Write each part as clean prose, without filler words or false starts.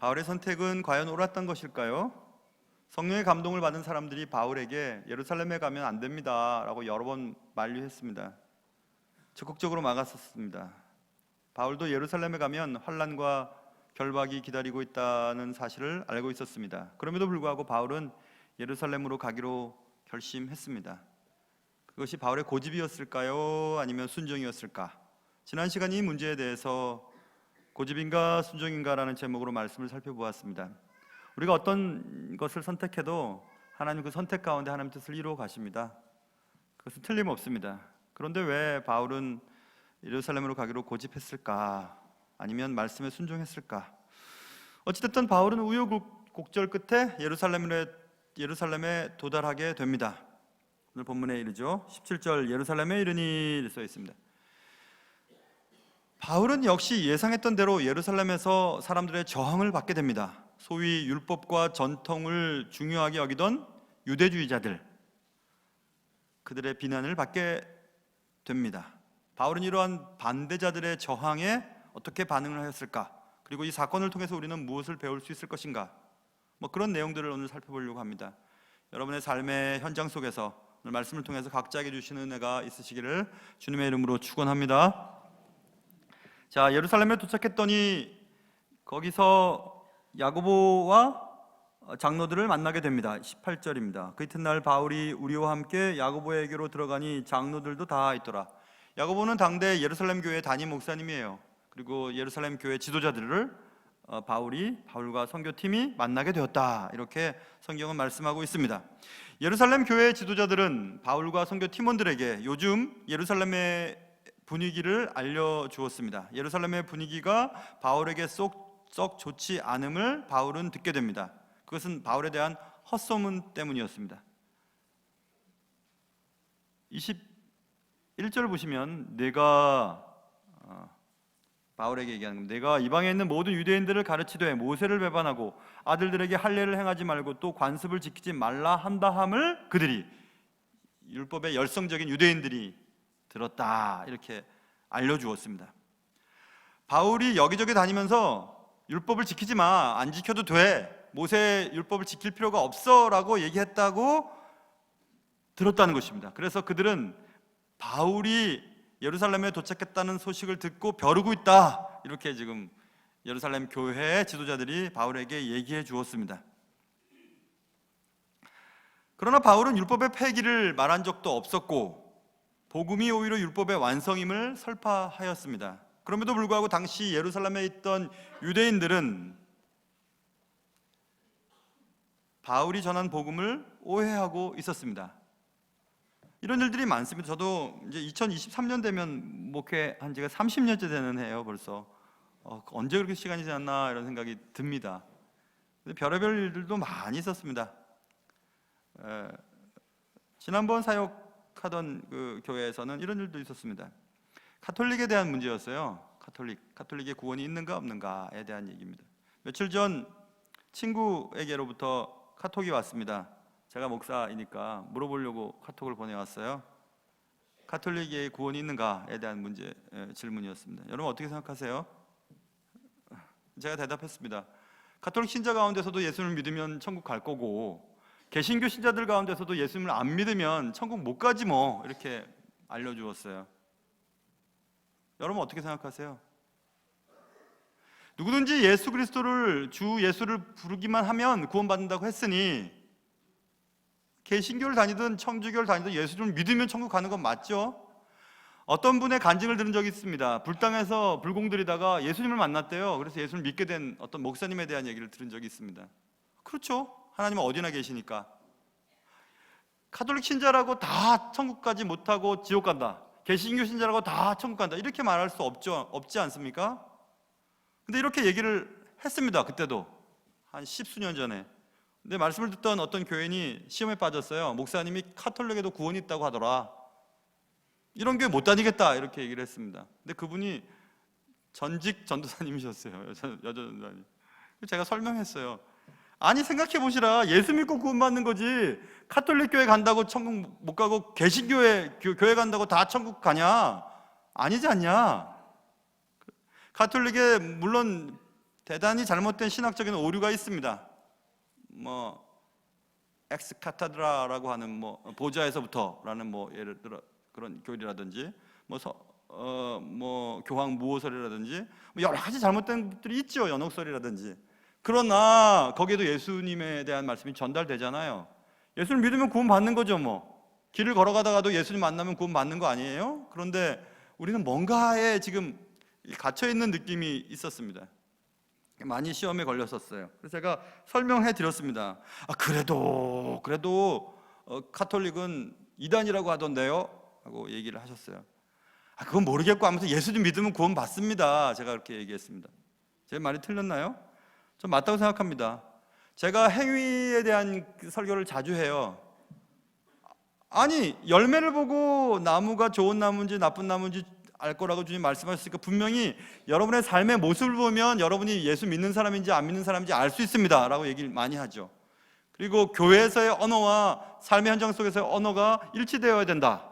바울의 선택은 과연 옳았던 것일까요? 성령의 감동을 받은 사람들이 바울에게 예루살렘에 가면 안 됩니다 라고 여러 번 만류했습니다. 적극적으로 막았었습니다. 바울도 예루살렘에 가면 환난과 결박이 기다리고 있다는 사실을 알고 있었습니다. 그럼에도 불구하고 바울은 예루살렘으로 가기로 결심했습니다. 그것이 바울의 고집이었을까요? 아니면 순종이었을까? 지난 시간 이 문제에 대해서 고집인가 순종인가라는 제목으로 말씀을 살펴보았습니다. 우리가 어떤 것을 선택해도 하나님 그 선택 가운데 하나님 뜻을 이루어 가십니다. 그것은 틀림없습니다. 그런데 왜 바울은 예루살렘으로 가기로 고집했을까? 아니면 말씀에 순종했을까? 어찌됐든 바울은 우여곡절 끝에 예루살렘에 도달하게 됩니다. 오늘 본문에 이르죠. 17절 예루살렘에 이르니 써 있습니다. 바울은 역시 예상했던 대로 예루살렘에서 사람들의 저항을 받게 됩니다. 소위 율법과 전통을 중요하게 여기던 유대주의자들, 그들의 비난을 받게 됩니다. 바울은 이러한 반대자들의 저항에 어떻게 반응을 하였을까? 그리고 이 사건을 통해서 우리는 무엇을 배울 수 있을 것인가? 그런 내용들을 오늘 살펴보려고 합니다. 여러분의 삶의 현장 속에서 오늘 말씀을 통해서 각자에게 주시는 은혜가 있으시기를 주님의 이름으로 축원합니다. 자, 예루살렘에 도착했더니 거기서 야고보와 장로들을 만나게 됩니다. 18절입니다. 그 이튿날 바울이 우리와 함께 야고보에게로 들어가니 장로들도 다 있더라. 야고보는 당대 예루살렘 교회 담임 목사님이에요. 그리고 예루살렘 교회 지도자들을 바울과 선교팀이 만나게 되었다, 이렇게 성경은 말씀하고 있습니다. 예루살렘 교회 지도자들은 바울과 선교팀원들에게 요즘 예루살렘의 분위기를 알려주었습니다. 예루살렘의 분위기가 바울에게 썩 좋지 않음을 바울은 듣게 됩니다. 그것은 바울에 대한 헛소문 때문이었습니다. 21절 보시면 바울에게 얘기하는 겁니다. 내가 이방에 있는 모든 유대인들을 가르치되 모세를 배반하고 아들들에게 할례를 행하지 말고 또 관습을 지키지 말라 한다함을 그들이, 율법의 열성적인 유대인들이 들었다, 이렇게 알려주었습니다. 바울이 여기저기 다니면서 율법을 지키지 마, 안 지켜도 돼, 모세 율법을 지킬 필요가 없어 라고 얘기했다고 들었다는 것입니다. 그래서 그들은 바울이 예루살렘에 도착했다는 소식을 듣고 벼르고 있다, 이렇게 지금 예루살렘 교회의 지도자들이 바울에게 얘기해 주었습니다. 그러나 바울은 율법의 폐기를 말한 적도 없었고 복음이 오히려 율법의 완성임을 설파하였습니다. 그럼에도 불구하고 당시 예루살렘에 있던 유대인들은 바울이 전한 복음을 오해하고 있었습니다. 이런 일들이 많습니다. 저도 이제 2023년 되면 목회한 지가 30년째 되는 해요. 벌써 언제 그렇게 시간이 지났나 이런 생각이 듭니다. 별의별 일들도 많이 있었습니다. 지난번 사역하던 그 교회에서는 이런 일도 있었습니다. 카톨릭에 대한 문제였어요. 카톨릭의 구원이 있는가 없는가에 대한 얘기입니다. 며칠 전 친구에게로부터 카톡이 왔습니다. 제가 목사이니까 물어보려고 카톡을 보내왔어요. 카톨릭의 구원이 있는가에 대한 질문이었습니다. 여러분 어떻게 생각하세요? 제가 대답했습니다. 카톨릭 신자 가운데서도 예수님을 믿으면 천국 갈 거고 개신교 신자들 가운데서도 예수님을 안 믿으면 천국 못 가지 뭐, 이렇게 알려주었어요. 여러분 어떻게 생각하세요? 누구든지 예수 그리스도를, 주 예수를 부르기만 하면 구원받는다고 했으니 개신교를 다니든 청주교를 다니든 예수를 믿으면 천국 가는 건 맞죠? 어떤 분의 간증을 들은 적이 있습니다. 불당에서 불공들이다가 예수님을 만났대요. 그래서 예수를 믿게 된 어떤 목사님에 대한 얘기를 들은 적이 있습니다. 그렇죠, 하나님은 어디나 계시니까. 카톨릭 신자라고 다 천국 가지 못하고 지옥 간다, 개신교 신자라고 다 천국 간다, 이렇게 말할 수 없지 않습니까? 근데 이렇게 얘기를 했습니다. 그때도 한 10수년 전에. 근데 말씀을 듣던 어떤 교인이 시험에 빠졌어요. 목사님이 카톨릭에도 구원이 있다고 하더라, 이런 교회 못 다니겠다, 이렇게 얘기를 했습니다. 근데 그분이 전직 전도사님이셨어요. 여자 전도사님. 제가 설명했어요. 아니 생각해 보시라, 예수 믿고 구원받는 거지 카톨릭 교회 간다고 천국 못 가고 개신교회 교회 간다고 다 천국 가냐? 아니지 않냐? 카톨릭에 물론 대단히 잘못된 신학적인 오류가 있습니다. 엑스카타드라라고 하는 보좌에서부터라는 예를 들어 그런 교리라든지 교황 무호설이라든지 여러 가지 잘못된 것들이 있죠. 연옥설이라든지. 그러나 거기에도 예수님에 대한 말씀이 전달되잖아요. 예수를 믿으면 구원 받는 거죠. 길을 걸어가다가도 예수님 만나면 구원 받는 거 아니에요? 그런데 우리는 뭔가에 지금 갇혀있는 느낌이 있었습니다. 많이 시험에 걸렸었어요. 그래서 제가 설명해 드렸습니다. 그래도 카톨릭은 이단이라고 하던데요? 하고 얘기를 하셨어요. 그건 모르겠고 아무튼 예수님 믿으면 구원 받습니다. 제가 그렇게 얘기했습니다. 제 말이 틀렸나요? 전 맞다고 생각합니다. 제가 행위에 대한 설교를 자주 해요. 아니, 열매를 보고 나무가 좋은 나무인지 나쁜 나무인지 알 거라고 주님 말씀하셨으니까 분명히 여러분의 삶의 모습을 보면 여러분이 예수 믿는 사람인지 안 믿는 사람인지 알 수 있습니다 라고 얘기를 많이 하죠. 그리고 교회에서의 언어와 삶의 현장 속에서의 언어가 일치되어야 된다.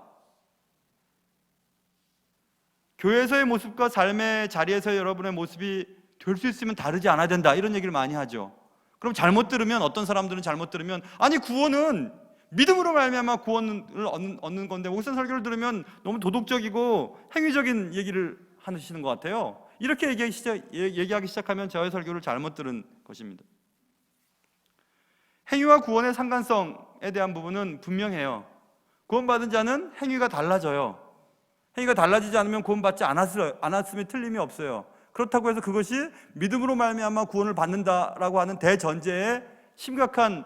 교회에서의 모습과 삶의 자리에서의 여러분의 모습이 될 수 있으면 다르지 않아야 된다, 이런 얘기를 많이 하죠. 그럼 잘못 들으면, 어떤 사람들은 잘못 들으면, 아니 구원은 믿음으로 말미암아 구원을 얻는 건데 목사 설교를 들으면 너무 도덕적이고 행위적인 얘기를 하시는 것 같아요. 이렇게 얘기하기 시작하면 저의 설교를 잘못 들은 것입니다. 행위와 구원의 상관성에 대한 부분은 분명해요. 구원받은 자는 행위가 달라져요. 행위가 달라지지 않으면 구원받지 않았으면 틀림이 없어요. 그렇다고 해서 그것이 믿음으로 말미암아 구원을 받는다라고 하는 대전제에 심각한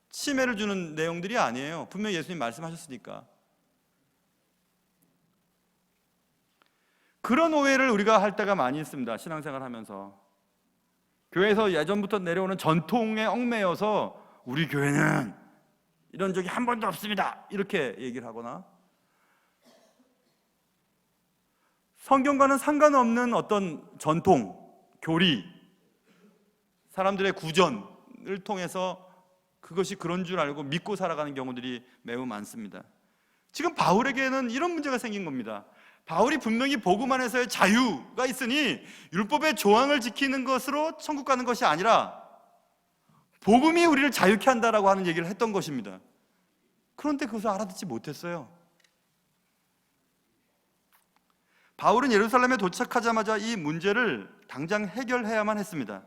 침해를 주는 내용들이 아니에요. 분명히 예수님 말씀하셨으니까. 그런 오해를 우리가 할 때가 많이 있습니다. 신앙생활 하면서 교회에서 예전부터 내려오는 전통에 얽매여서 우리 교회는 이런 적이 한 번도 없습니다, 이렇게 얘기를 하거나 성경과는 상관없는 어떤 전통, 교리, 사람들의 구전을 통해서 그것이 그런 줄 알고 믿고 살아가는 경우들이 매우 많습니다. 지금 바울에게는 이런 문제가 생긴 겁니다. 바울이 분명히 복음 안에서의 자유가 있으니 율법의 조항을 지키는 것으로 천국 가는 것이 아니라 복음이 우리를 자유케 한다라고 하는 얘기를 했던 것입니다. 그런데 그것을 알아듣지 못했어요. 바울은 예루살렘에 도착하자마자 이 문제를 당장 해결해야만 했습니다.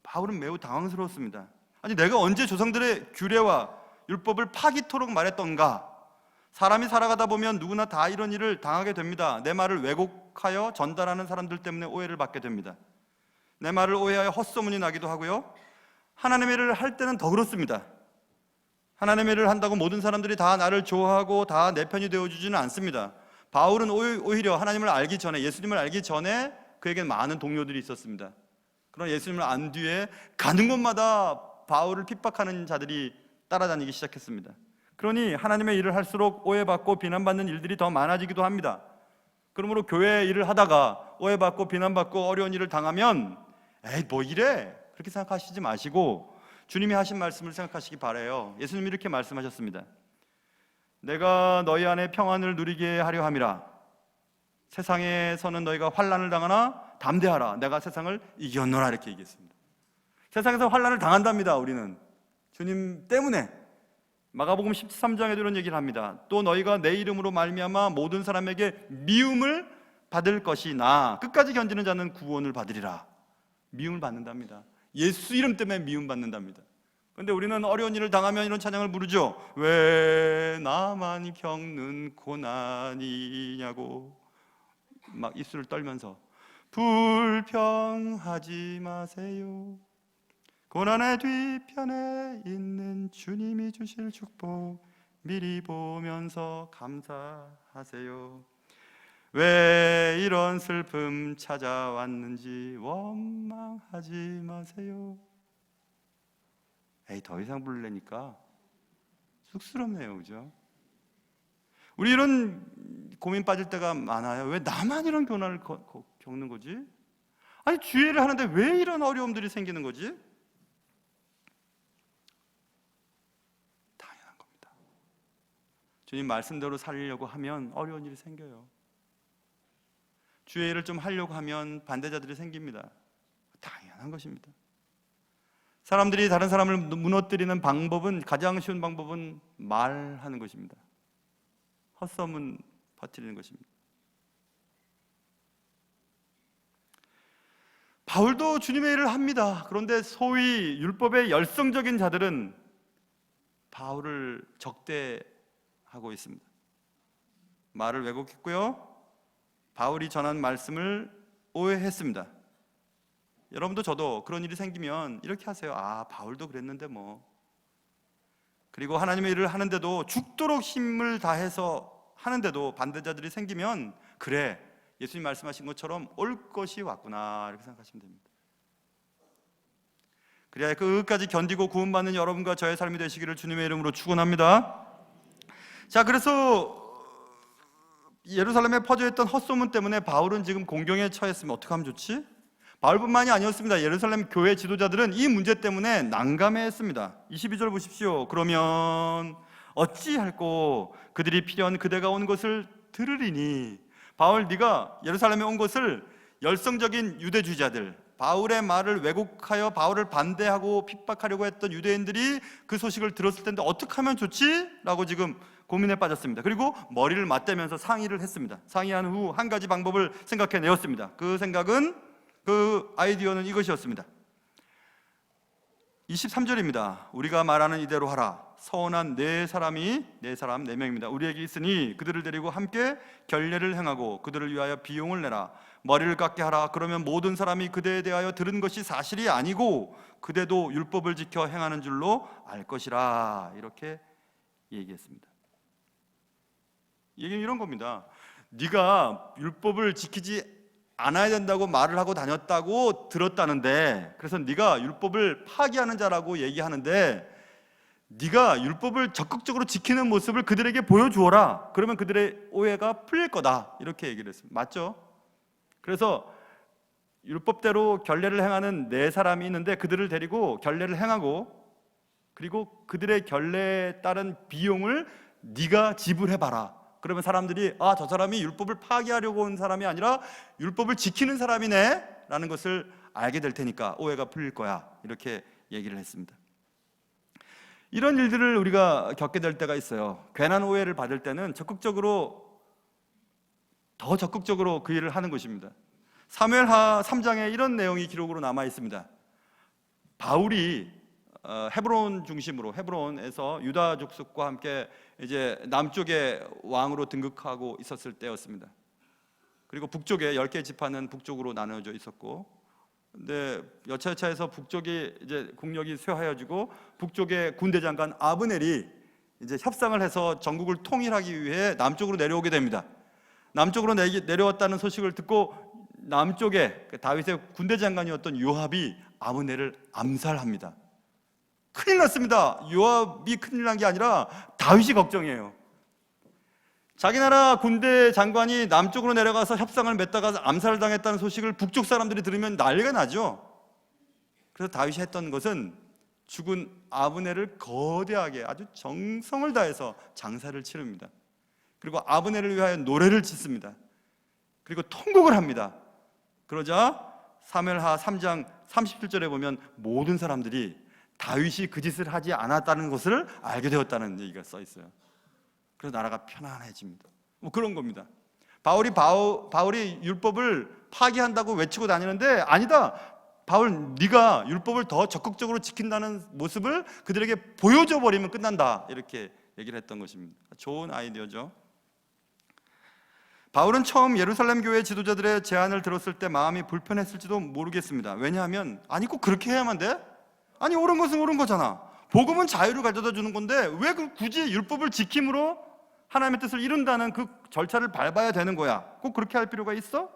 바울은 매우 당황스러웠습니다. 아니, 내가 언제 조상들의 규례와 율법을 파기토록 말했던가? 사람이 살아가다 보면 누구나 다 이런 일을 당하게 됩니다. 내 말을 왜곡하여 전달하는 사람들 때문에 오해를 받게 됩니다. 내 말을 오해하여 헛소문이 나기도 하고요, 하나님의 일을 할 때는 더 그렇습니다. 하나님의 일을 한다고 모든 사람들이 다 나를 좋아하고 다 내 편이 되어주지는 않습니다. 바울은 오히려 하나님을 알기 전에, 예수님을 알기 전에 그에게는 많은 동료들이 있었습니다. 그러나 예수님을 안 뒤에 가는 곳마다 바울을 핍박하는 자들이 따라다니기 시작했습니다. 그러니 하나님의 일을 할수록 오해받고 비난받는 일들이 더 많아지기도 합니다. 그러므로 교회 일을 하다가 오해받고 비난받고 어려운 일을 당하면 에이 뭐 이래, 그렇게 생각하시지 마시고 주님이 하신 말씀을 생각하시기 바라요. 예수님이 이렇게 말씀하셨습니다. 내가 너희 안에 평안을 누리게 하려 함이라. 세상에서는 너희가 환난을 당하나 담대하라. 내가 세상을 이겼노라. 이렇게 얘기했습니다. 세상에서 환난을 당한답니다. 우리는 주님 때문에. 마가복음 13장에도 이런 얘기를 합니다. 또 너희가 내 이름으로 말미암아 모든 사람에게 미움을 받을 것이나 끝까지 견디는 자는 구원을 받으리라. 미움을 받는답니다. 예수 이름 때문에 미움 받는답니다. 그런데 우리는 어려운 일을 당하면 이런 찬양을 부르죠. 왜 나만 겪는 고난이냐고 막 입술을 떨면서 불평하지 마세요. 고난의 뒤편에 있는 주님이 주실 축복 미리 보면서 감사하세요. 왜 이런 슬픔 찾아왔는지 원망하지 마세요. 에이, 더 이상 부르려니까 쑥스럽네요, 그죠? 우리 이런 고민 빠질 때가 많아요. 왜 나만 이런 고난을 겪는 거지? 아니, 주의를 하는데 왜 이런 어려움들이 생기는 거지? 당연한 겁니다. 주님 말씀대로 살려고 하면 어려운 일이 생겨요. 주의 일을 좀 하려고 하면 반대자들이 생깁니다. 당연한 것입니다. 사람들이 다른 사람을 무너뜨리는 방법은, 가장 쉬운 방법은 말하는 것입니다. 헛소문 퍼뜨리는 것입니다. 바울도 주님의 일을 합니다. 그런데 소위 율법의 열성적인 자들은 바울을 적대하고 있습니다. 말을 왜곡했고요, 바울이 전한 말씀을 오해했습니다. 여러분도 저도 그런 일이 생기면 이렇게 하세요. 바울도 그랬는데 뭐. 그리고 하나님의 일을 하는데도 죽도록 힘을 다해서 하는데도 반대자들이 생기면, 그래, 예수님 말씀하신 것처럼 올 것이 왔구나, 이렇게 생각하시면 됩니다. 그래야 끝까지 견디고 구원받는 여러분과 저의 삶이 되시기를 주님의 이름으로 축원합니다. 자, 그래서 예루살렘에 퍼져있던 헛소문 때문에 바울은 지금 공경에 처했으면 어떻게 하면 좋지? 바울뿐만이 아니었습니다. 예루살렘 교회 지도자들은 이 문제 때문에 난감해했습니다. 22절 보십시오. 그러면 어찌할꼬 그들이 필연 그대가 온 것을 들으리니. 바울, 네가 예루살렘에 온 것을 열성적인 유대주의자들, 바울의 말을 왜곡하여 바울을 반대하고 핍박하려고 했던 유대인들이 그 소식을 들었을 텐데 어떻게 하면 좋지? 라고 지금 고민에 빠졌습니다. 그리고 머리를 맞대면서 상의를 했습니다. 상의한 후 한 가지 방법을 생각해내었습니다. 그 아이디어는 이것이었습니다. 23절입니다. 우리가 말하는 이대로 하라. 서원한 네 명입니다. 우리에게 있으니 그들을 데리고 함께 결례를 행하고 그들을 위하여 비용을 내라. 머리를 깎게 하라. 그러면 모든 사람이 그대에 대하여 들은 것이 사실이 아니고 그대도 율법을 지켜 행하는 줄로 알 것이라. 이렇게 얘기했습니다. 얘기는 이런 겁니다. 네가 율법을 지키지 않아야 된다고 말을 하고 다녔다고 들었다는데, 그래서 네가 율법을 파기하는 자라고 얘기하는데, 네가 율법을 적극적으로 지키는 모습을 그들에게 보여주어라. 그러면 그들의 오해가 풀릴 거다. 이렇게 얘기를 했습니다. 맞죠? 그래서 율법대로 결례를 행하는 네 사람이 있는데 그들을 데리고 결례를 행하고, 그리고 그들의 결례에 따른 비용을 네가 지불해봐라. 그러면 사람들이 저 사람이 율법을 파기하려고 온 사람이 아니라 율법을 지키는 사람이네 라는 것을 알게 될 테니까 오해가 풀릴 거야. 이렇게 얘기를 했습니다. 이런 일들을 우리가 겪게 될 때가 있어요. 괜한 오해를 받을 때는 더 적극적으로 그 일을 하는 것입니다. 사무엘하 3장에 이런 내용이 기록으로 남아 있습니다. 바울이 헤브론 중심으로, 헤브론에서 유다 족속과 함께 이제 남쪽의 왕으로 등극하고 있었을 때였습니다. 그리고 북쪽에 10개 지파는 북쪽으로 나눠져 있었고, 근데 여차여차해서 북쪽이 이제 국력이 쇠하여지고 북쪽의 군대 장관 아브넬이 이제 협상을 해서 전국을 통일하기 위해 남쪽으로 내려오게 됩니다. 남쪽으로 내려왔다는 소식을 듣고 남쪽에 다윗의 군대 장관이었던 요압이 아브넬을 암살합니다. 큰일 났습니다. 요압이 큰일 난 게 아니라 다윗이 걱정이에요. 자기 나라 군대 장관이 남쪽으로 내려가서 협상을 맺다가 암살당했다는 소식을 북쪽 사람들이 들으면 난리가 나죠. 그래서 다윗이 했던 것은 죽은 아브넬을 거대하게 아주 정성을 다해서 장사를 치릅니다. 그리고 아브넬을 위하여 노래를 짓습니다. 그리고 통곡을 합니다. 그러자 사무엘하 3장 37절에 보면 모든 사람들이 다윗이 그 짓을 하지 않았다는 것을 알게 되었다는 얘기가 써 있어요. 그래서 나라가 편안해집니다. 뭐 그런 겁니다. 바울이 율법을 파기한다고 외치고 다니는데, 아니다, 바울, 네가 율법을 더 적극적으로 지킨다는 모습을 그들에게 보여줘 버리면 끝난다. 이렇게 얘기를 했던 것입니다. 좋은 아이디어죠. 바울은 처음 예루살렘 교회 지도자들의 제안을 들었을 때 마음이 불편했을지도 모르겠습니다. 왜냐하면 꼭 그렇게 해야만 돼? 옳은 것은 옳은 거잖아. 복음은 자유를 가져다 주는 건데 왜 굳이 율법을 지킴으로 하나님의 뜻을 이룬다는 그 절차를 밟아야 되는 거야? 꼭 그렇게 할 필요가 있어?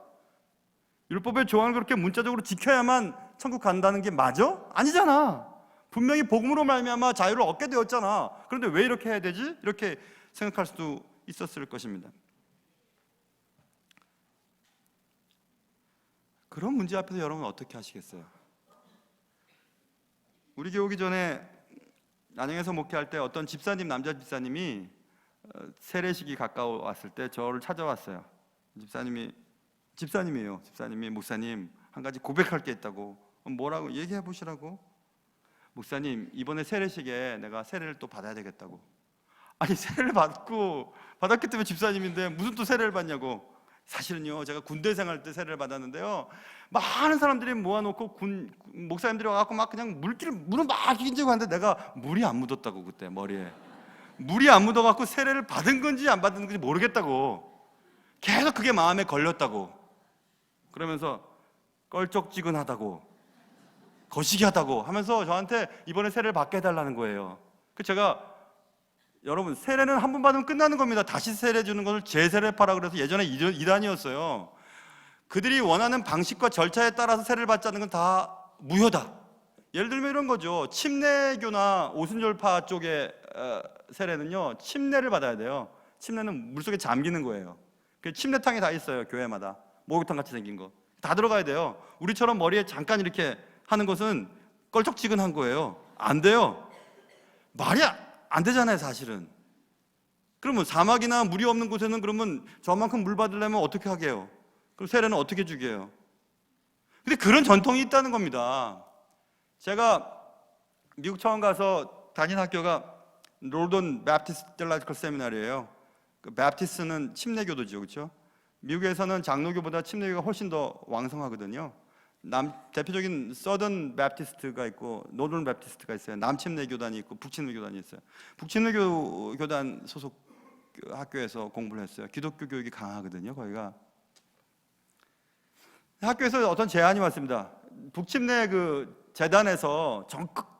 율법의 조항을 그렇게 문자적으로 지켜야만 천국 간다는 게 맞아? 아니잖아. 분명히 복음으로 말미암아 자유를 얻게 되었잖아. 그런데 왜 이렇게 해야 되지? 이렇게 생각할 수도 있었을 것입니다. 그런 문제 앞에서 여러분은 어떻게 하시겠어요? 우리 교회 오기 전에 안양에서 목회할 때 어떤 남자 집사님이 세례식이 가까워왔을 때 저를 찾아왔어요. 집사님이 목사님 한 가지 고백할 게 있다고. 뭐라고 얘기해 보시라고. 목사님, 이번에 세례식에 내가 세례를 또 받아야 되겠다고. 아니, 세례를 받았기 때문에 집사님인데 무슨 또 세례를 받냐고. 사실은요, 제가 군대 생활 때 세례를 받았는데요, 많은 사람들이 모아놓고 목사님들이 와갖고 막 그냥 물을 막 인지고 하는데 내가 물이 안 묻었다고. 그때 머리에 물이 안 묻어갖고 세례를 받은 건지 안 받은 건지 모르겠다고. 계속 그게 마음에 걸렸다고. 그러면서 껄쩍지근하다고, 거시기하다고 하면서 저한테 이번에 세례를 받게 해달라는 거예요. 제가, 여러분, 세례는 한 번 받으면 끝나는 겁니다. 다시 세례 주는 것을 재세례파라 그래서 예전에 이단이었어요. 그들이 원하는 방식과 절차에 따라서 세례를 받자는 건 다 무효다. 예를 들면 이런 거죠. 침례교나 오순절파 쪽의 세례는요, 침례를 받아야 돼요. 침례는 물속에 잠기는 거예요. 침례탕이 다 있어요. 교회마다 목욕탕 같이 생긴 거 다 들어가야 돼요. 우리처럼 머리에 잠깐 이렇게 하는 것은 껄쩍지근한 거예요. 안 돼요. 말이 안 되잖아요, 사실은. 그러면 사막이나 물이 없는 곳에는 그러면 저만큼 물 받으려면 어떻게 하게요? 그럼 세례는 어떻게 주게요? 근데 그런 전통이 있다는 겁니다. 제가 미국 처음 가서 다닌 학교가 롤던 베프티스트 텔라지컬 세미나리예요. 그 베프티스트는 침례교도죠, 그렇죠? 미국에서는 장로교보다 침례교가 훨씬 더 왕성하거든요. 대표적인 서던 베프티스트가 있고 노던 베프티스트가 있어요. 남침례교단이 있고 북침례교단이 있어요. 북침례교 교단 소속 학교에서 공부를 했어요. 기독교 교육이 강하거든요, 거기가. 학교에서 어떤 제안이 왔습니다. 북침례 그 재단에서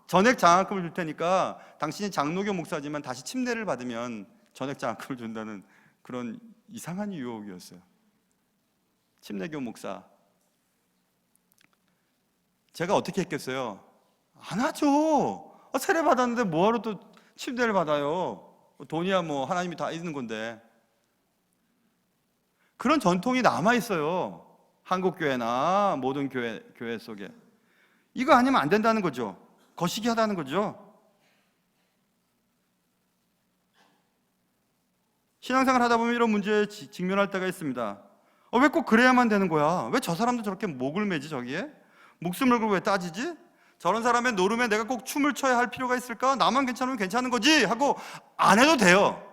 전액 장학금을 줄 테니까 당신이 장로교 목사지만 다시 침례를 받으면 전액 장학금을 준다는 그런 이상한 유혹이었어요. 침례교 목사. 제가 어떻게 했겠어요? 안 하죠. 세례 받았는데 뭐하러 또 침례를 받아요? 돈이야 뭐 하나님이 다 있는 건데. 그런 전통이 남아 있어요. 한국 교회나 모든 교회 속에. 이거 아니면 안 된다는 거죠. 거시기 하다는 거죠. 신앙생활 하다 보면 이런 문제에 직면할 때가 있습니다. 왜 꼭 그래야만 되는 거야? 왜 저 사람도 저렇게 목을 매지, 저기에? 목숨을 걸고 왜 따지지? 저런 사람의 노름에 내가 꼭 춤을 춰야 할 필요가 있을까? 나만 괜찮으면 괜찮은 거지 하고 안 해도 돼요.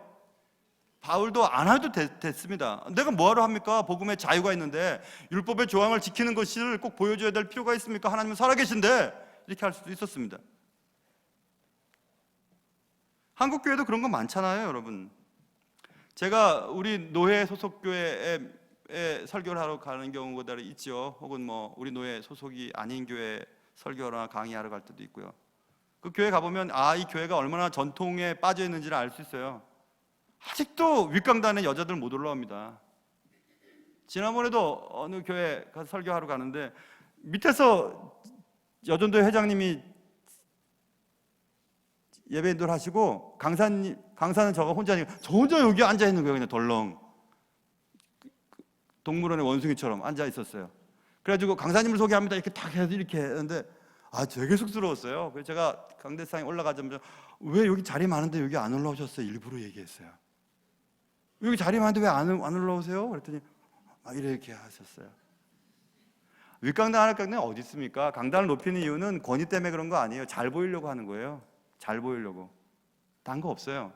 바울도 안 해도 됐습니다. 내가 뭐하러 합니까? 복음에 자유가 있는데 율법의 조항을 지키는 것을 꼭 보여줘야 될 필요가 있습니까? 하나님은 살아계신데. 이렇게 할 수도 있었습니다. 한국 교회도 그런 거 많잖아요, 여러분. 제가 우리 노예 소속 교회에 설교를 하러 가는 경우가 있죠. 혹은 뭐 우리 노예 소속이 아닌 교회 설교나 강의하러 갈 때도 있고요. 그 교회 가보면 이 교회가 얼마나 전통에 빠져 있는지를 알 수 있어요. 아직도 윗강단에 여자들 못 올라옵니다. 지난번에도 어느 교회 가서 설교하러 가는데 밑에서 여전도회 회장님이 예배 인도를 하시고 강사는 저가 저 혼자 여기 앉아 있는 거예요. 그냥 덜렁 동물원의 원숭이처럼 앉아 있었어요. 그래가지고 강사님을 소개합니다 이렇게 탁 해서 이렇게 했는데 되게 쑥스러웠어요. 그래서 제가 강대상에 올라가자마자 왜 여기 자리 많은데 여기 안 올라오셨어요? 일부러 얘기했어요. 여기 자리 많은데 왜 안 올라오세요? 그랬더니 이렇게 하셨어요. 윗강단 아랫강단이 어디 있습니까? 강단을 높이는 이유는 권위 때문에 그런 거 아니에요. 잘 보이려고 하는 거예요. 잘 보이려고. 딴 거 없어요.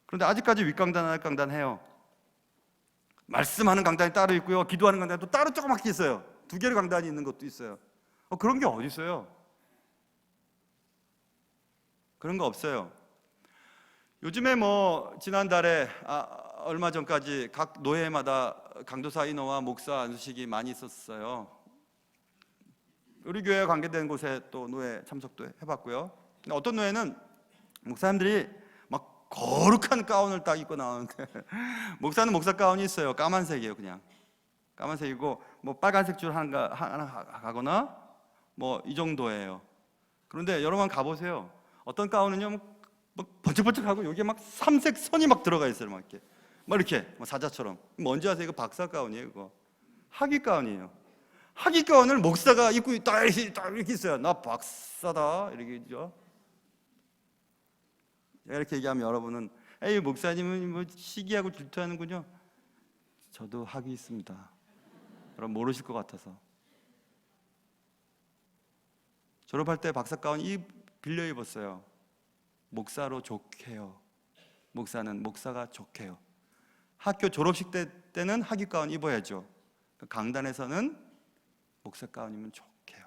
그런데 아직까지 윗강단 아랫강단 해요. 말씀하는 강단이 따로 있고요, 기도하는 강단이 또 따로 조그맣게 있어요. 두 개의 강단이 있는 것도 있어요. 그런 게 어디 있어요? 그런 거 없어요. 요즘에 뭐 지난달에 얼마 전까지 각 노예마다 강도사 인호와 목사 안수식이 많이 있었어요. 우리 교회와 관계된 곳에 또 노예 참석도 해봤고요. 어떤 노예는 목사님들이 막 거룩한 가운을 딱 입고 나오는데 목사는 목사 가운이 있어요. 까만색이에요. 그냥 까만색이고 뭐 빨간색 줄 하나 가거나 뭐 이 정도예요. 그런데 여러분 가보세요. 어떤 가운은요 막 번쩍번쩍하고 여기에 막 삼색 선이 막 들어가 있어요. 막 이렇게 사자처럼. 뭔지 아세요? 이거 박사 가운이에요. 이거 학위 가운이에요. 학위 가운을 목사가 입고 딱 이렇게 있어요. 나 박사다 이렇게죠. 제가 이렇게 얘기하면 여러분은 에이 목사님은 뭐 시기하고 질투하는군요. 저도 학위 있습니다. 여러분 모르실 것 같아서. 졸업할 때 박사 가운 빌려 입었어요. 목사로 좋게요. 목사는 목사가 좋게요. 학교 졸업식 때는 학위 가운 입어야죠. 강단에서는 목사 가운이면 좋게요.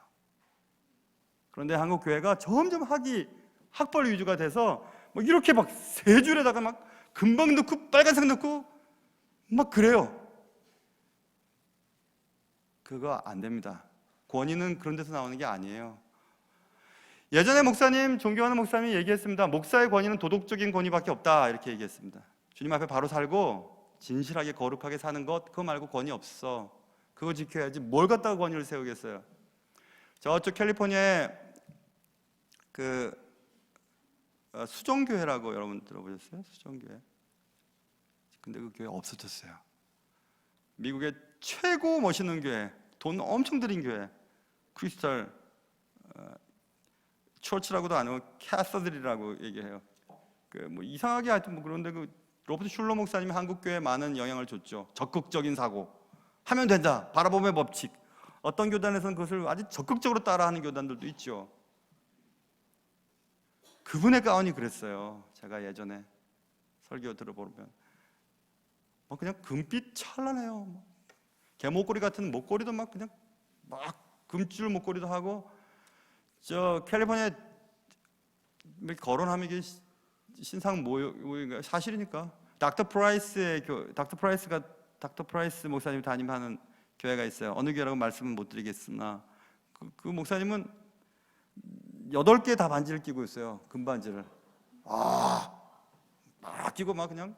그런데 한국 교회가 점점 학벌 위주가 돼서 뭐 이렇게 막 세 줄에다가 막 금방 넣고 빨간색 넣고 막 그래요. 그거 안 됩니다. 권위는 그런 데서 나오는 게 아니에요. 예전에 목사님, 존경하는 목사님이 얘기했습니다. 목사의 권위는 도덕적인 권위밖에 없다, 이렇게 얘기했습니다. 주님 앞에 바로 살고 진실하게 거룩하게 사는 것, 그거 말고 권위 없어. 그거 지켜야지 뭘 갖다가 권위를 세우겠어요. 저쪽 캘리포니아에 수종교회라고 여러분 들어보셨어요? 수종교회. 근데 그 교회 없어졌어요. 미국의 최고 멋있는 교회, 돈 엄청 들인 교회, 크리스탈 처치라고도 안 하고 캐서들이라고 얘기해요. 뭐 이상하게 하여튼 뭐 그런데 로버트 슐러 목사님이 한국 교회에 많은 영향을 줬죠. 적극적인 사고, 하면 된다, 바라봄의 법칙. 어떤 교단에서는 그것을 아주 적극적으로 따라하는 교단들도 있죠. 그분의 가운이 그랬어요. 제가 예전에 설교 들어보면 그냥 금빛 찬란해요. 개목걸이 같은 목걸이도 막 그냥 막 금줄 목걸이도 하고, 저 캘리포니아 거론하면 이게 신상 모욕인가 사실이니까. 닥터 프라이스 목사님 담임하는 교회가 있어요. 어느 교회라고 말씀은 못 드리겠으나 그 목사님은 8개 다 반지를 끼고 있어요. 금반지를. 막 끼고 막 그냥.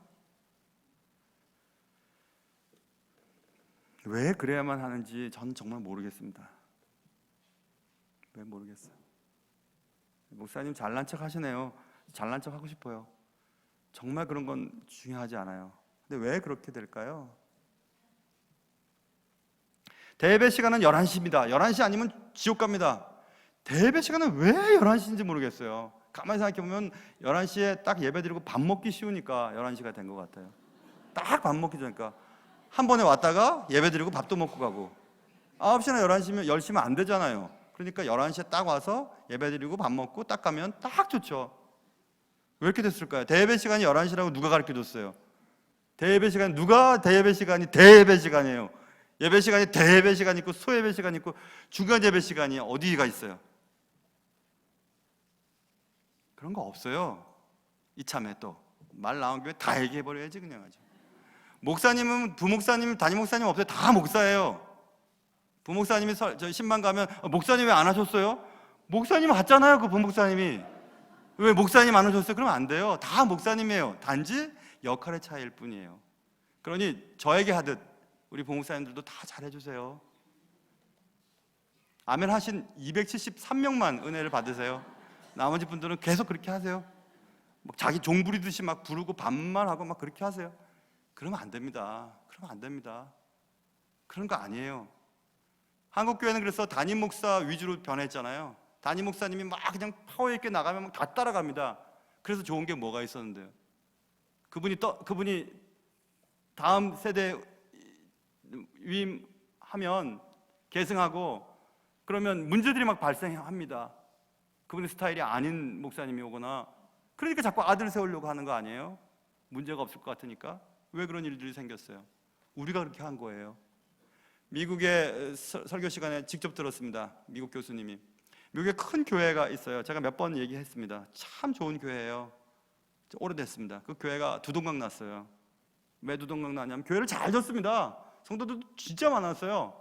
왜 그래야만 하는지 저는 정말 모르겠습니다. 왜 모르겠어요. 목사님 잘난 척 하시네요. 잘난 척 하고 싶어요. 정말 그런 건 중요하지 않아요. 근데 왜 그렇게 될까요? 대예배 시간은 11시입니다. 11시 아니면 지옥 갑니다. 대예배 시간은 왜 11시인지 모르겠어요. 가만히 생각해보면 11시에 딱 예배 드리고 밥 먹기 쉬우니까 11시가 된 것 같아요. 딱 밥 먹기 전이니까 한 번에 왔다가 예배 드리고 밥도 먹고 가고. 9시나 11시면 10시면 안 되잖아요. 그러니까 11시에 딱 와서 예배 드리고 밥 먹고 딱 가면 딱 좋죠. 왜 이렇게 됐을까요? 대예배 시간이 11시라고 누가 가르쳐줬어요? 대예배 시간, 누가 대예배 시간이 대예배 시간이에요? 예배 시간이 대예배 시간이 있고 소예배 시간이 있고 중간 예배 시간이 어디가 있어요? 그런 거 없어요. 이참에 또 말 나온 김에 다 얘기해버려야지 그냥 아주. 목사님은 부목사님, 담임목사님 없어요. 다 목사예요. 부목사님이 저 신방 가면 목사님 왜 안 하셨어요? 목사님 왔잖아요. 그 부목사님이. 왜 목사님 안 오셨어요? 그러면 안 돼요. 다 목사님이에요. 단지 역할의 차이일 뿐이에요. 그러니 저에게 하듯 우리 부목사님들도 다 잘해주세요. 아멘 하신 273명만 은혜를 받으세요. 나머지 분들은 계속 그렇게 하세요. 막 자기 종 부리듯이 막 부르고 반말하고 막 그렇게 하세요. 그러면 안 됩니다. 그러면 안 됩니다. 그런 거 아니에요. 한국 교회는 그래서 담임 목사 위주로 변했잖아요. 담임 목사님이 막 그냥 파워 있게 나가면 막 다 따라갑니다. 그래서 좋은 게 뭐가 있었는데요? 그분이 다음 세대 위임하면 계승하고 그러면 문제들이 막 발생합니다. 그분의 스타일이 아닌 목사님이 오거나. 그러니까 자꾸 아들 세우려고 하는 거 아니에요? 문제가 없을 것 같으니까. 왜 그런 일들이 생겼어요? 우리가 그렇게 한 거예요. 미국의 설교 시간에 직접 들었습니다. 미국 교수님이. 미국에 큰 교회가 있어요. 제가 몇 번 얘기했습니다. 참 좋은 교회예요. 오래됐습니다. 그 교회가 두동강 났어요. 왜 두동강 나냐면 교회를 잘 졌습니다. 성도들도 진짜 많았어요.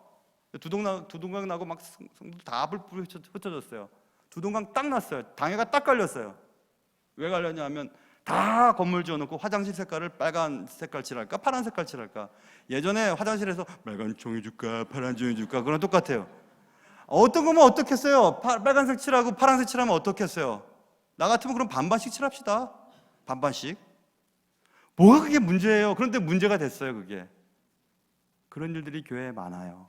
두동강 나고 막 성도들 다 불불 흩어졌어요. 두동강 딱 났어요. 당해가 딱 걸렸어요. 왜 걸렸냐면 다 건물 지어놓고 화장실 색깔을 빨간 색깔 칠할까 파란 색깔 칠할까. 예전에 화장실에서 빨간 종이 줄까 파란 종이 줄까 그거랑 똑같아요. 어떤 거면 어떻겠어요? 빨간색 칠하고 파란색 칠하면 어떻겠어요? 나 같으면 그럼 반반씩 칠합시다. 반반씩. 뭐가 그게 문제예요? 그런데 문제가 됐어요. 그게. 그런 일들이 교회에 많아요.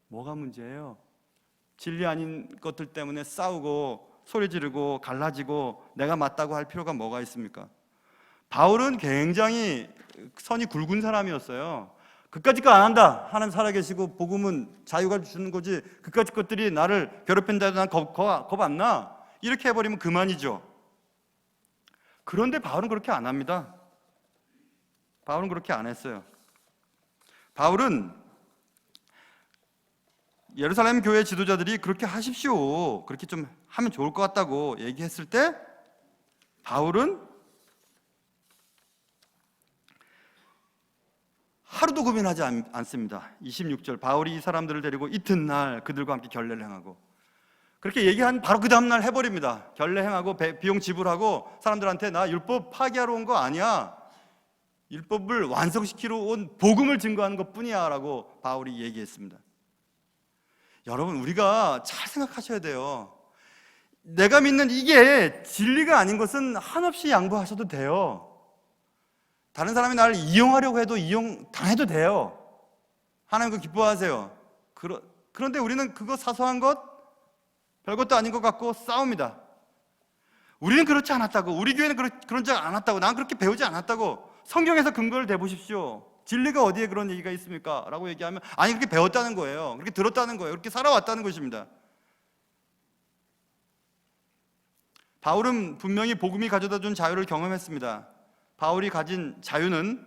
뭐가 문제예요? 진리 아닌 것들 때문에 싸우고 소리 지르고 갈라지고 내가 맞다고 할 필요가 뭐가 있습니까? 바울은 굉장히 선이 굵은 사람이었어요. 그까짓 거 안 한다 하는 살아계시고 복음은 자유가 주는 거지 그까짓 것들이 나를 괴롭힌다 해도 난 겁 안 나. 이렇게 해버리면 그만이죠. 그런데 바울은 그렇게 안 합니다. 바울은 그렇게 안 했어요. 바울은 예루살렘 교회 지도자들이 그렇게 하십시오, 그렇게 좀 하면 좋을 것 같다고 얘기했을 때 바울은 하루도 고민하지 않습니다. 26절, 바울이 이 사람들을 데리고 이튿날 그들과 함께 결례를 행하고, 그렇게 얘기한 바로 그 다음날 해버립니다. 결례 행하고 비용 지불하고 사람들한테 나 율법 파기하러 온 거 아니야, 율법을 완성시키러 온 복음을 증거하는 것 뿐이야 라고 바울이 얘기했습니다. 여러분, 우리가 잘 생각하셔야 돼요. 내가 믿는 이게 진리가 아닌 것은 한없이 양보하셔도 돼요. 다른 사람이 나를 이용하려고 해도 이용당해도 돼요. 하나님 그거 기뻐하세요. 그런데 우리는 그거 사소한 것, 별것도 아닌 것 같고 싸웁니다. 우리는 그렇지 않았다고, 우리 교회는 그런 적 않았다고, 난 그렇게 배우지 않았다고, 성경에서 근거를 대보십시오. 진리가 어디에 그런 얘기가 있습니까? 라고 얘기하면 아니, 그렇게 배웠다는 거예요. 그렇게 들었다는 거예요. 그렇게 살아왔다는 것입니다. 바울은 분명히 복음이 가져다 준 자유를 경험했습니다. 바울이 가진 자유는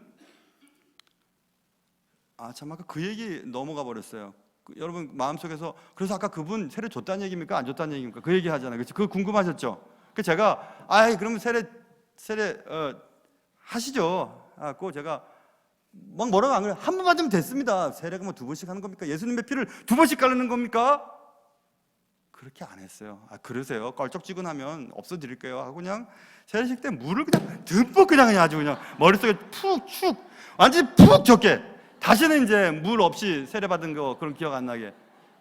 아까 그 얘기 넘어가 버렸어요. 여러분 마음속에서 그래서 아까 그분 세례 줬다는 얘기입니까? 안 줬다는 얘기입니까? 그 얘기 하잖아요. 그거 궁금하셨죠? 제가 그러면 세례 하시죠. 꼭 제가 막 뭐라고 안 그래요. 한 번 받으면 됐습니다. 세례가 뭐 2번씩 하는 겁니까? 예수님의 피를 2번씩 깔르는 겁니까? 그렇게 안 했어요. 그러세요? 껄쩍지근하면 없어드릴게요 하고 그냥 세례식 때 물을 그냥 듬뿍 그냥 아주 그냥 머릿속에 푹 완전히 푹 적게, 다시는 이제 물 없이 세례 받은 거 그런 기억 안 나게.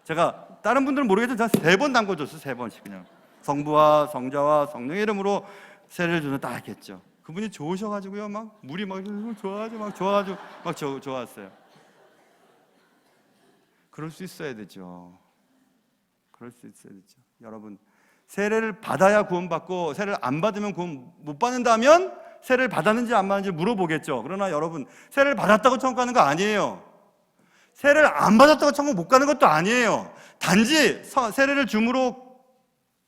제가 다른 분들은 모르겠지만 제가 3번 담궈줬어요. 3번씩 그냥 성부와 성자와 성령의 이름으로 세례를 주는 딱 했죠. 그분이 좋으셔가지고요, 막 물이 막 좋아왔어요. 그럴 수 있어야 되죠. 여러분, 세례를 받아야 구원받고 세례를 안 받으면 구원 못 받는다면 세례를 받았는지 안 받았는지 물어보겠죠. 그러나 여러분, 세례를 받았다고 천국 가는 거 아니에요. 세례를 안 받았다고 천국 못 가는 것도 아니에요. 단지 세례를 줌으로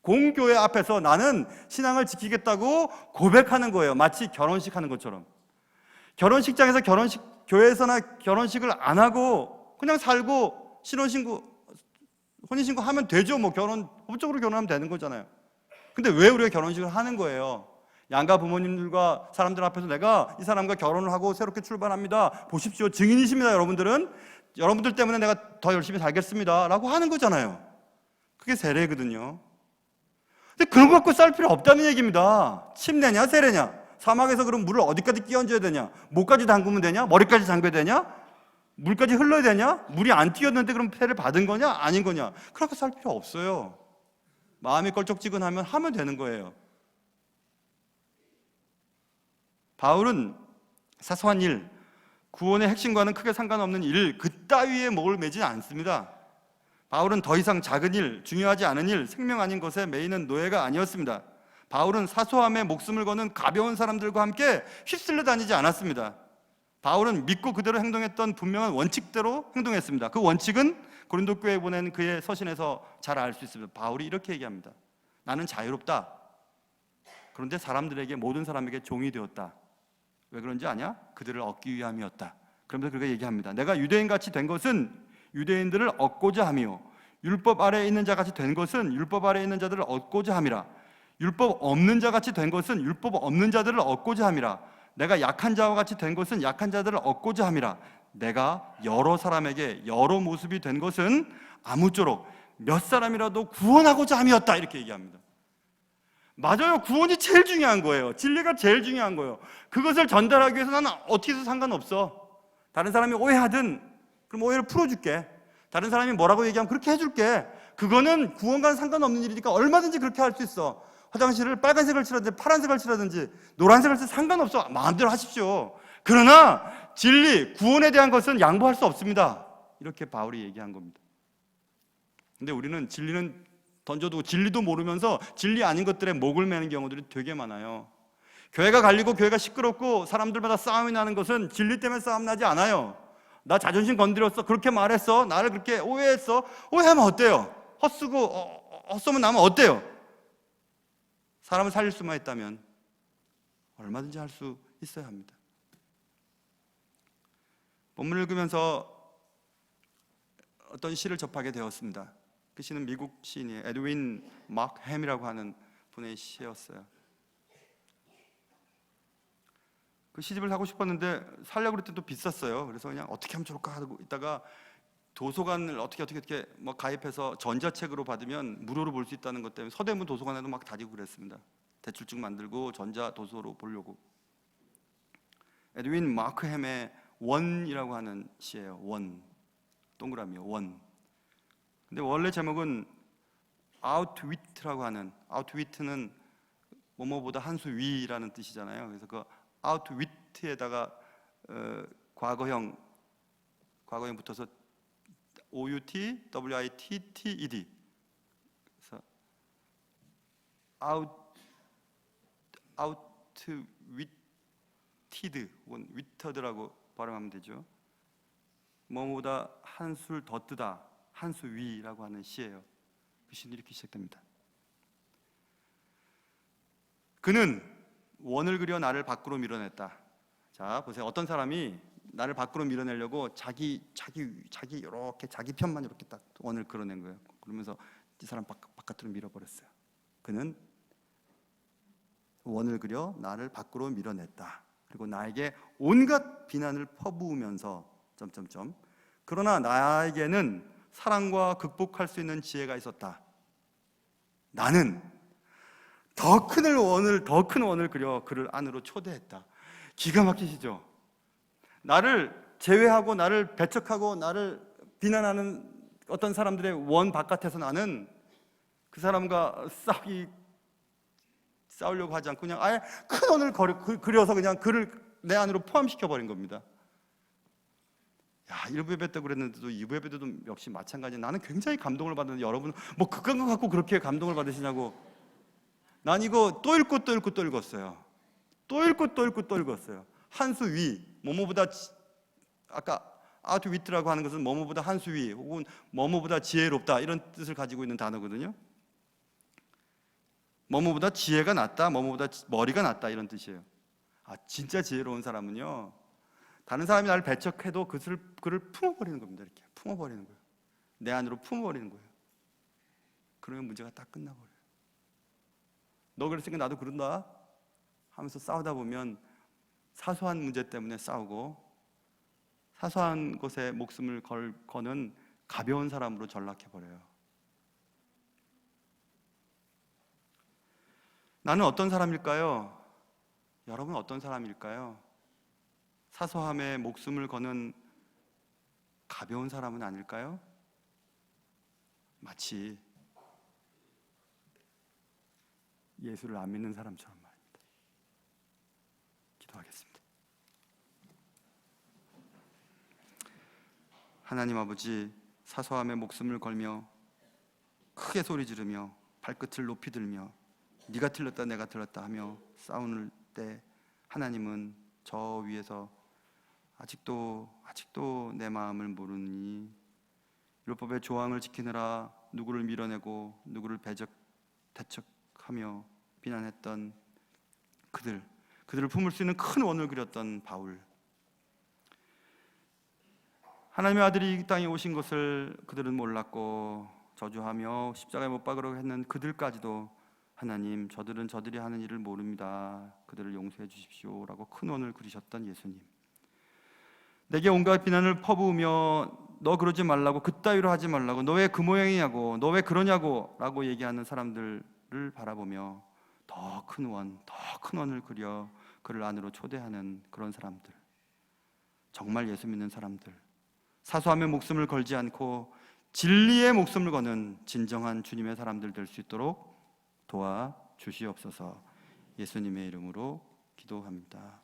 공교회 앞에서 나는 신앙을 지키겠다고 고백하는 거예요. 마치 결혼식 하는 것처럼. 결혼식장에서 교회에서나 결혼식을 안 하고 그냥 살고 혼인신고 하면 되죠. 법적으로 결혼하면 되는 거잖아요. 근데 왜 우리가 결혼식을 하는 거예요? 양가 부모님들과 사람들 앞에서 내가 이 사람과 결혼을 하고 새롭게 출발합니다. 보십시오. 증인이십니다. 여러분들 때문에 내가 더 열심히 살겠습니다. 라고 하는 거잖아요. 그게 세례거든요. 근데 그런 거 갖고 쌀 필요 없다는 얘기입니다. 침례냐 세례냐? 사막에서 그럼 물을 어디까지 끼얹어야 되냐? 목까지 담그면 되냐? 머리까지 잠궈야 되냐? 물까지 흘러야 되냐? 물이 안 튀었는데 그럼 세례를 받은 거냐? 아닌 거냐? 그렇게 쌀 필요 없어요. 마음이 껄쩍지근하면 하면 되는 거예요. 바울은 사소한 일, 구원의 핵심과는 크게 상관없는 일, 그따위에 목을 매지 않습니다. 바울은 더 이상 작은 일, 중요하지 않은 일, 생명 아닌 것에 매이는 노예가 아니었습니다. 바울은 사소함에 목숨을 거는 가벼운 사람들과 함께 휩쓸려 다니지 않았습니다. 바울은 믿고 그대로 행동했던 분명한 원칙대로 행동했습니다. 그 원칙은 고린도 교회에 보낸 그의 서신에서 잘 알 수 있습니다. 바울이 이렇게 얘기합니다. 나는 자유롭다. 그런데 사람들에게, 모든 사람에게 종이 되었다. 왜 그런지 아냐? 그들을 얻기 위함이었다. 그러면서 그가 얘기합니다. 내가 유대인같이 된 것은 유대인들을 얻고자 함이요, 율법 아래에 있는 자같이 된 것은 율법 아래에 있는 자들을 얻고자 함이라. 율법 없는 자같이 된 것은 율법 없는 자들을 얻고자 함이라. 내가 약한 자와 같이 된 것은 약한 자들을 얻고자 함이라. 내가 여러 사람에게 여러 모습이 된 것은 아무쪼록 몇 사람이라도 구원하고자 함이었다. 이렇게 얘기합니다. 맞아요. 구원이 제일 중요한 거예요. 진리가 제일 중요한 거예요. 그것을 전달하기 위해서 나는 어떻게 해서 상관없어. 다른 사람이 오해하든 그럼 오해를 풀어줄게. 다른 사람이 뭐라고 얘기하면 그렇게 해줄게. 그거는 구원과는 상관없는 일이니까 얼마든지 그렇게 할 수 있어. 화장실을 빨간색을 칠하든지 파란색을 칠하든지 노란색을 칠하든지 상관없어. 마음대로 하십시오. 그러나 진리, 구원에 대한 것은 양보할 수 없습니다. 이렇게 바울이 얘기한 겁니다. 근데 우리는 진리는 던져두고 진리도 모르면서 진리 아닌 것들에 목을 매는 경우들이 되게 많아요. 교회가 갈리고 교회가 시끄럽고 사람들마다 싸움이 나는 것은 진리 때문에 싸움 나지 않아요. 나 자존심 건드렸어. 그렇게 말했어. 나를 그렇게 오해했어. 오해하면 어때요? 헛쓰고 헛소문 나면 어때요? 사람을 살릴 수만 있다면 얼마든지 할 수 있어야 합니다. 본문을 읽으면서 어떤 시를 접하게 되었습니다. 그 시는 미국 시인이에요. 에드윈 마크햄이라고 하는 분의 시였어요. 그 시집을 사고 싶었는데 살려고 그랬더니 또 비쌌어요. 그래서 그냥 어떻게 하면 좋을까 하고 있다가 도서관을 어떻게 뭐 가입해서 전자책으로 받으면 무료로 볼 수 있다는 것 때문에 서대문 도서관에도 막 다니고 그랬습니다. 대출증 만들고 전자 도서로 보려고. 에드윈 마크햄의 원이라고 하는 시예요. 원, 동그라미요. 원. 근데 원래 제목은 outwit라고 하는, outwit는 뭐뭐보다 한 수 위라는 뜻이잖아요. 그래서 그 outwit에다가 과거형 붙어서 out, witted. 그래서 outwitted, witted라고 발음하면 되죠. 뭐보다 한 술 더 뜨다, 한 수 위라고 하는 시예요. 그 시는 이렇게 시작됩니다. 그는 원을 그려 나를 밖으로 밀어냈다. 자, 보세요. 어떤 사람이 나를 밖으로 밀어내려고 자기 이렇게 자기 편만 이렇게 딱 원을 그려낸 거예요. 그러면서 이 사람 바깥으로 밀어버렸어요. 그는 원을 그려 나를 밖으로 밀어냈다. 그리고 나에게 온갖 비난을 퍼부으면서 그러나 나에게는 사랑과 극복할 수 있는 지혜가 있었다. 나는 더 큰 원을 그려 그를 안으로 초대했다. 기가 막히시죠? 나를 제외하고 나를 배척하고 나를 비난하는 어떤 사람들의 원 바깥에서 나는 그 사람과 싸우려고 하지 않고 그냥 아예 큰 원을 그려서 그냥 그를 내 안으로 포함시켜 버린 겁니다. 1부 예배 때 그랬는데도 2부 예배 때도 역시 마찬가지. 나는 굉장히 감동을 받는데 여러분 뭐 그런 거 갖고 그렇게 감동을 받으시냐고. 난 이거 또 읽고 읽었어요. 또 읽었어요. 한 수 위, 뭐뭐보다 아까 outwit라고 하는 것은 뭐뭐보다 한 수 위 혹은 뭐뭐보다 지혜롭다 이런 뜻을 가지고 있는 단어거든요. 뭐뭐보다 지혜가 낫다, 뭐뭐보다 머리가 낫다 이런 뜻이에요. 진짜 지혜로운 사람은요, 다른 사람이 나를 배척해도 그를 품어버리는 겁니다. 이렇게 품어버리는 거예요. 내 안으로 품어버리는 거예요. 그러면 문제가 딱 끝나버려요. 너 그랬으니까 나도 그런다 하면서 싸우다 보면 사소한 문제 때문에 싸우고 사소한 것에 목숨을 거는 가벼운 사람으로 전락해버려요. 나는 어떤 사람일까요? 여러분 어떤 사람일까요? 사소함에 목숨을 거는 가벼운 사람은 아닐까요? 마치 예수를 안 믿는 사람처럼 말입니다. 기도하겠습니다. 하나님 아버지, 사소함에 목숨을 걸며 크게 소리 지르며 발끝을 높이 들며 네가 틀렸다 내가 틀렸다 하며 싸우는 때 하나님은 저 위에서 아직도 내 마음을 모르니 율법의 조항을 지키느라 누구를 밀어내고 누구를 대적하며 비난했던 그들을 품을 수 있는 큰 원을 그렸던 바울, 하나님의 아들이 이 땅에 오신 것을 그들은 몰랐고 저주하며 십자가에 못 박으려고 했는 그들까지도 하나님, 저들이 하는 일을 모릅니다. 그들을 용서해 주십시오 라고 큰 원을 그리셨던 예수님, 내게 온갖 비난을 퍼부으며 너 그러지 말라고, 그따위로 하지 말라고, 너 왜 그 모양이냐고, 너 왜 그러냐고 라고 얘기하는 사람들을 바라보며 더 큰 원을 그려 그를 안으로 초대하는 그런 사람들, 정말 예수 믿는 사람들, 사소함에 목숨을 걸지 않고 진리에 목숨을 거는 진정한 주님의 사람들 될 수 있도록 도와주시옵소서. 예수님의 이름으로 기도합니다.